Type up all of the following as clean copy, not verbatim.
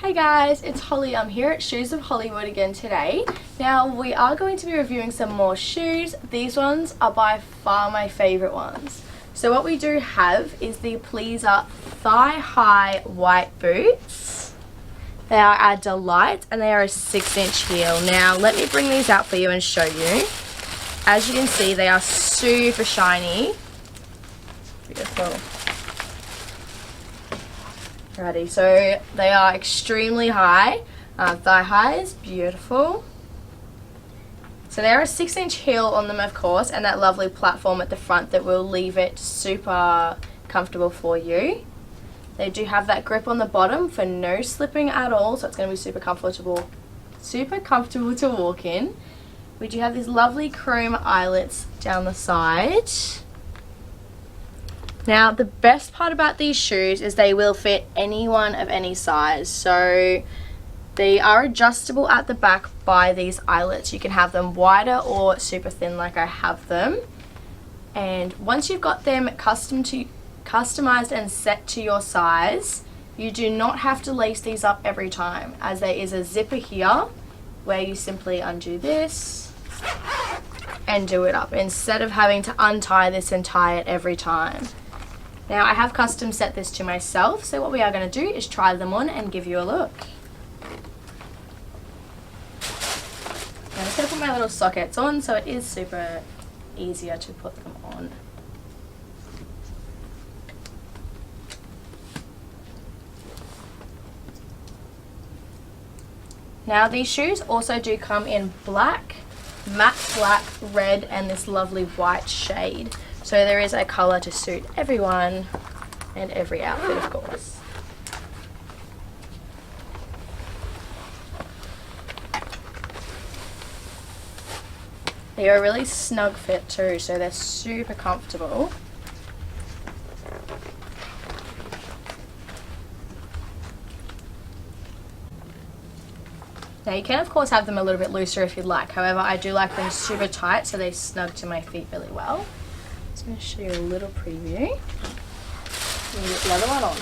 Hey guys, it's Holly. I'm here at Shoes of Hollywood again today. Now we are going to be reviewing some more shoes. These ones are by far my favourite ones. So what we do have is the Pleaser thigh-high white boots. They are a delight and they are a 6-inch heel. Now let me bring these out for you and show you. As you can see, they are super shiny. Beautiful. Alrighty, so they are extremely high, thigh highs, beautiful. So they're a 6-inch heel on them, of course, and that lovely platform at the front that will leave it super comfortable for you. They do have that grip on the bottom for no slipping at all, so it's going to be super comfortable to walk in. We do have these lovely chrome eyelets down the side. Now the best part about these shoes is they will fit anyone of any size. So they are adjustable at the back by these eyelets. You can have them wider or super thin like I have them. And once you've got them customized and set to your size, you do not have to lace these up every time, as there is a zipper here where you simply undo this and do it up instead of having to untie this and tie it every time. Now I have custom set this to myself, so what we are going to do is try them on and give you a look. I'm just going to put my little sockets on so it is super easier to put them on. Now these shoes also do come in black, matte black, red and this lovely white shade. So there is a colour to suit everyone and every outfit, of course. They are a really snug fit too, so they're super comfortable. Now you can of course have them a little bit looser if you'd like, however I do like them super tight so they snug to my feet really well. I'm going to show you a little preview. Get the other one on.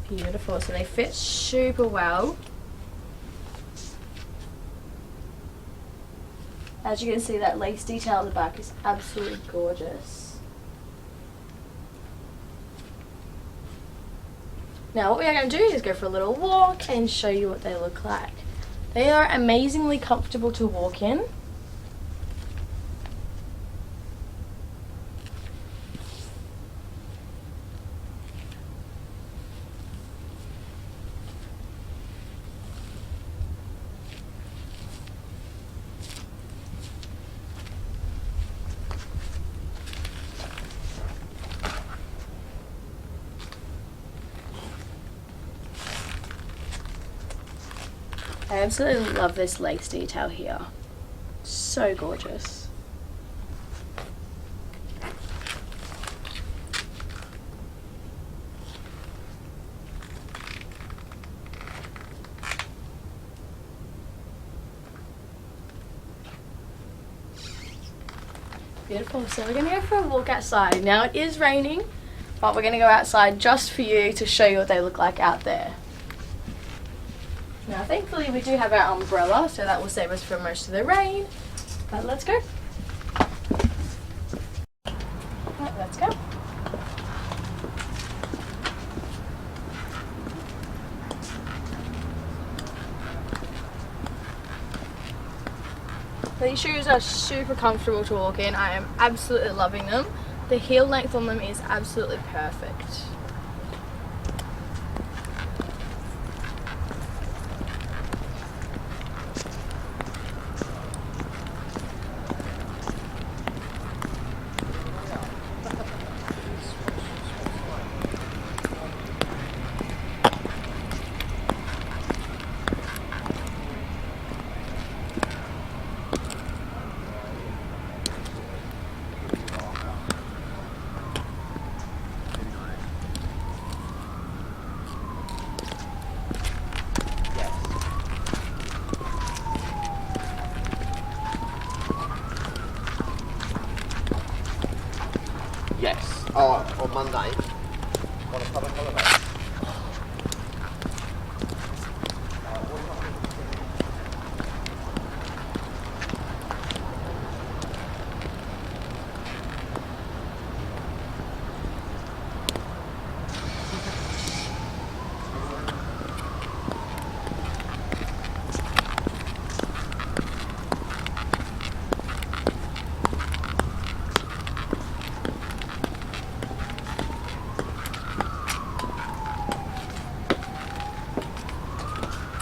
Beautiful, so they fit super well. As you can see, that lace detail at the back is absolutely gorgeous. Now what we are going to do is go for a little walk and show you what they look like. They are amazingly comfortable to walk in. I absolutely love this lace detail here. So gorgeous. Beautiful. So we're going to go for a walk outside. Now it is raining, but we're going to go outside just for you to show you what they look like out there. Now thankfully we do have our umbrella, so that will save us from most of the rain. But let's go. Right, let's go. These shoes are super comfortable to walk in. I am absolutely loving them. The heel length on them is absolutely perfect. Yes. Oh, on Monday. On a public holiday.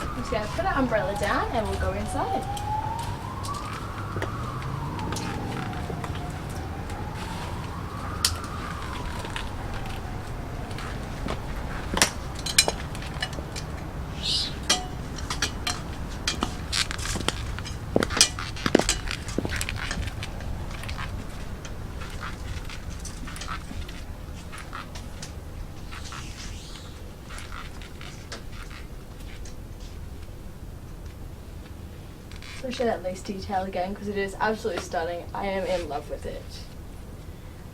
I'm just going to put our umbrella down and we'll go inside. I'll show that lace detail again because it is absolutely stunning. I am in love with it.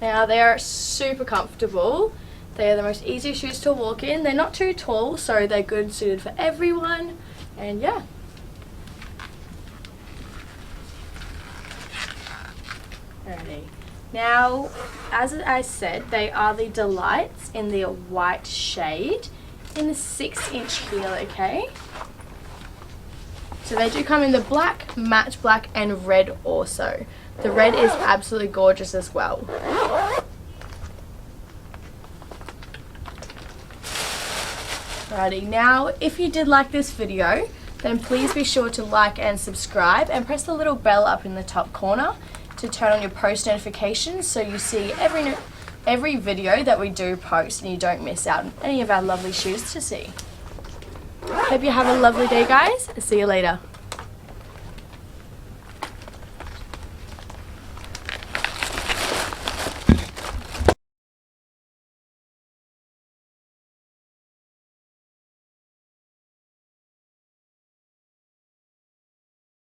Now they are super comfortable. They are the most easy shoes to walk in. They're not too tall, so they're good suited for everyone. And yeah. Alrighty. Now, as I said, they are the Delights in the white shade in the 6-inch heel, okay? So they do come in the black, matte black, and red also. The red is absolutely gorgeous as well. Alrighty, now if you did like this video, then please be sure to like and subscribe and press the little bell up in the top corner to turn on your post notifications so you see every video that we do post and you don't miss out on any of our lovely shoes to see. Hope you have a lovely day, guys. See you later.